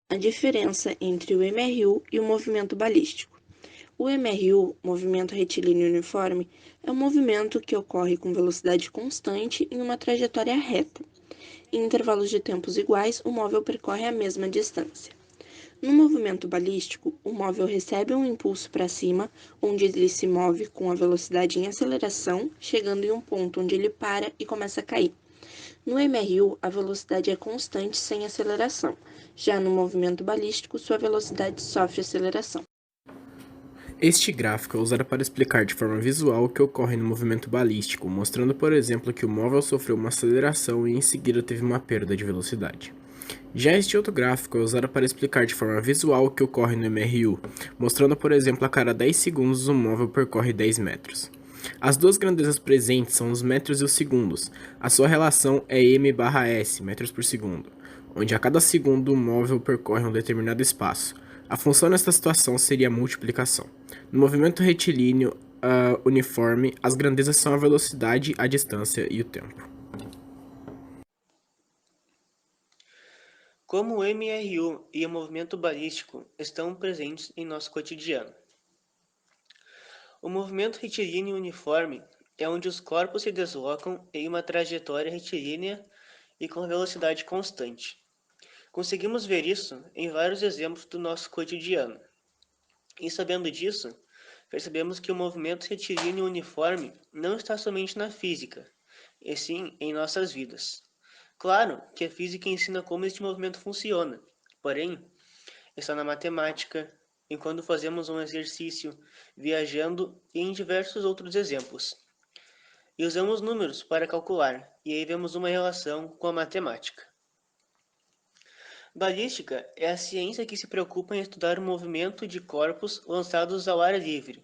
a diferença entre o MRU e o movimento balístico. O MRU, movimento retilíneo uniforme, é um movimento que ocorre com velocidade constante em uma trajetória reta. Em intervalos de tempos iguais, o móvel percorre a mesma distância. No movimento balístico, o móvel recebe um impulso para cima, onde ele se move com a velocidade em aceleração, chegando em um ponto onde ele para e começa a cair. No MRU, a velocidade é constante sem aceleração. Já no movimento balístico, sua velocidade sofre aceleração. Este gráfico é usado para explicar de forma visual o que ocorre no movimento balístico, mostrando, por exemplo, que o móvel sofreu uma aceleração e em seguida teve uma perda de velocidade. Já este outro gráfico é usado para explicar de forma visual o que ocorre no MRU, mostrando, por exemplo, a cada 10 segundos o móvel percorre 10 metros. As duas grandezas presentes são os metros e os segundos. A sua relação é m/s, metros por segundo, onde a cada segundo o móvel percorre um determinado espaço. A função nesta situação seria a multiplicação. No movimento retilíneo uniforme, as grandezas são a velocidade, a distância e o tempo. Como o MRU e o movimento balístico estão presentes em nosso cotidiano? O movimento retilíneo uniforme é onde os corpos se deslocam em uma trajetória retilínea e com velocidade constante. Conseguimos ver isso em vários exemplos do nosso cotidiano. E sabendo disso, percebemos que o movimento retilíneo uniforme não está somente na física, e sim em nossas vidas. Claro que a física ensina como este movimento funciona, porém, está na matemática, em quando fazemos um exercício, viajando e em diversos outros exemplos. E usamos números para calcular, e aí vemos uma relação com a matemática. Balística é a ciência que se preocupa em estudar o movimento de corpos lançados ao ar livre,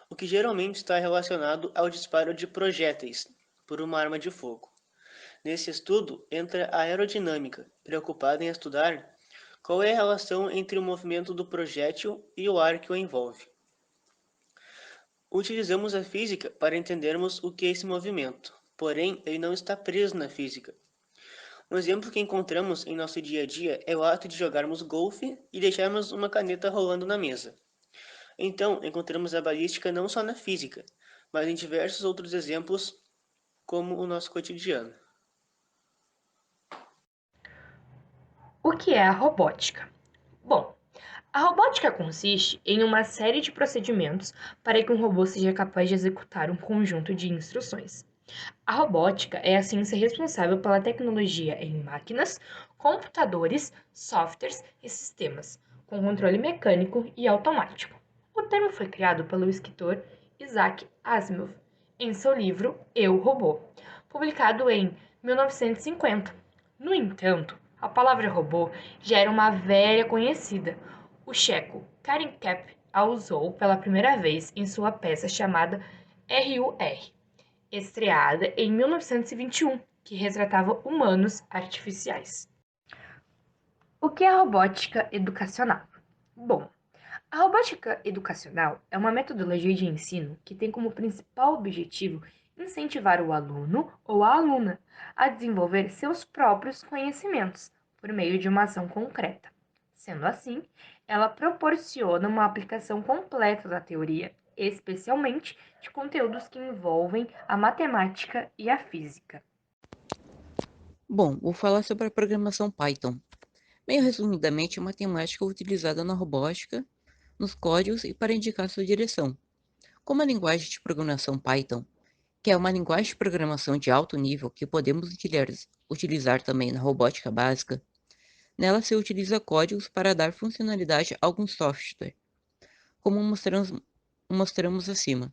o que geralmente está relacionado ao disparo de projéteis por uma arma de fogo. Nesse estudo entra a aerodinâmica, preocupada em estudar qual é a relação entre o movimento do projétil e o ar que o envolve. Utilizamos a física para entendermos o que é esse movimento, porém ele não está preso na física. Um exemplo que encontramos em nosso dia a dia é o ato de jogarmos golfe e deixarmos uma caneta rolando na mesa. Então, encontramos a balística não só na física, mas em diversos outros exemplos, como o nosso cotidiano. O que é a robótica? Bom, a robótica consiste em uma série de procedimentos para que um robô seja capaz de executar um conjunto de instruções. A robótica é a ciência responsável pela tecnologia em máquinas, computadores, softwares e sistemas, com controle mecânico e automático. O termo foi criado pelo escritor Isaac Asimov em seu livro Eu, Robô, publicado em 1950. No entanto, a palavra robô já era uma velha conhecida. O checo Karen Kapp a usou pela primeira vez em sua peça chamada RUR, estreada em 1921, que retratava humanos artificiais. O que é a robótica educacional? Bom, a robótica educacional é uma metodologia de ensino que tem como principal objetivo incentivar o aluno ou a aluna a desenvolver seus próprios conhecimentos por meio de uma ação concreta. Sendo assim, ela proporciona uma aplicação completa da teoria, especialmente de conteúdos que envolvem a matemática e a física. Bom, vou falar sobre a programação Python. Meio resumidamente, é uma matemática utilizada na robótica, nos códigos e para indicar sua direção. Como a linguagem de programação Python, que é uma linguagem de programação de alto nível que podemos utilizar também na robótica básica, nela se utiliza códigos para dar funcionalidade a algum software, como mostramos acima.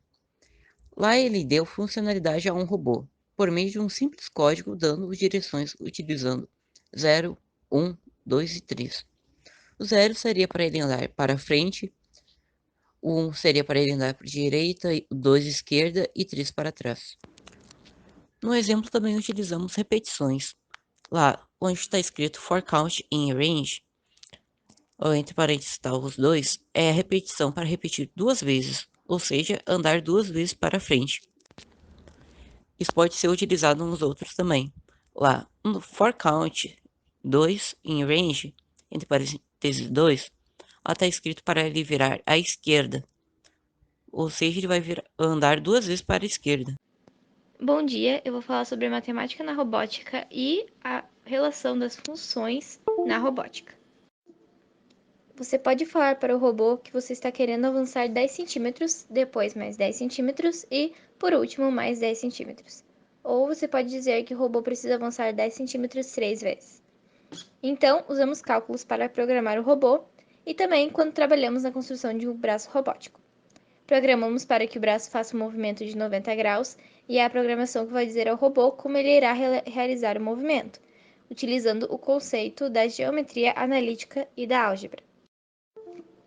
Lá ele deu funcionalidade a um robô, por meio de um simples código dando direções utilizando 0, 1, 2 e 3. O 0 seria para ele andar para frente, o 1 seria para ele andar para a direita, o 2 esquerda e 3 para trás. No exemplo também utilizamos repetições. Lá onde está escrito for count in range, ou entre parênteses está os dois, é a repetição para repetir duas vezes, ou seja, andar duas vezes para frente. Isso pode ser utilizado nos outros também. Lá no for count 2 in range entre parênteses 2, lá está escrito para ele virar à esquerda. Ou seja, ele vai andar 2 vezes para a esquerda. Bom dia, eu vou falar sobre matemática na robótica e a relação das funções na robótica. Você pode falar para o robô que você está querendo avançar 10 centímetros, depois mais 10 centímetros e, por último, mais 10 centímetros. Ou você pode dizer que o robô precisa avançar 10 centímetros 3 vezes. Então, usamos cálculos para programar o robô e também quando trabalhamos na construção de um braço robótico. Programamos para que o braço faça um movimento de 90 graus e é a programação que vai dizer ao robô como ele irá realizar o movimento, utilizando o conceito da geometria analítica e da álgebra.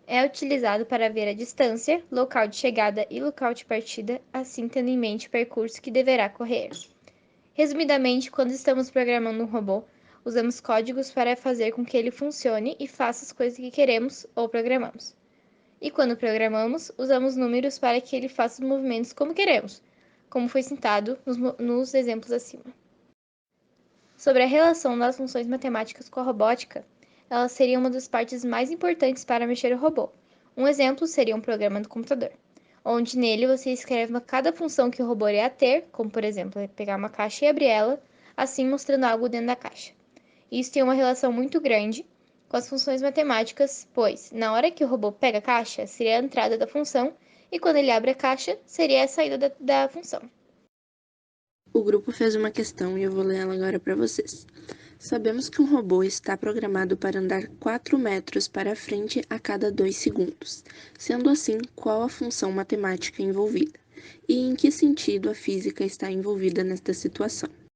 É utilizado para ver a distância, local de chegada e local de partida, assim tendo em mente o percurso que deverá correr. Resumidamente, quando estamos programando um robô, usamos códigos para fazer com que ele funcione e faça as coisas que queremos ou programamos. E quando programamos, usamos números para que ele faça os movimentos como queremos, como foi citado nos exemplos acima. Sobre a relação das funções matemáticas com a robótica, elas seriam uma das partes mais importantes para mexer o robô. Um exemplo seria um programa do computador, onde nele você escreve cada função que o robô irá ter, como por exemplo, pegar uma caixa e abrir ela, assim mostrando algo dentro da caixa. Isso tem uma relação muito grande com as funções matemáticas, pois, na hora que o robô pega a caixa, seria a entrada da função, e quando ele abre a caixa, seria a saída da função. O grupo fez uma questão e eu vou ler ela agora para vocês. Sabemos que um robô está programado para andar 4 metros para frente a cada 2 segundos. Sendo assim, qual a função matemática envolvida? E em que sentido a física está envolvida nesta situação?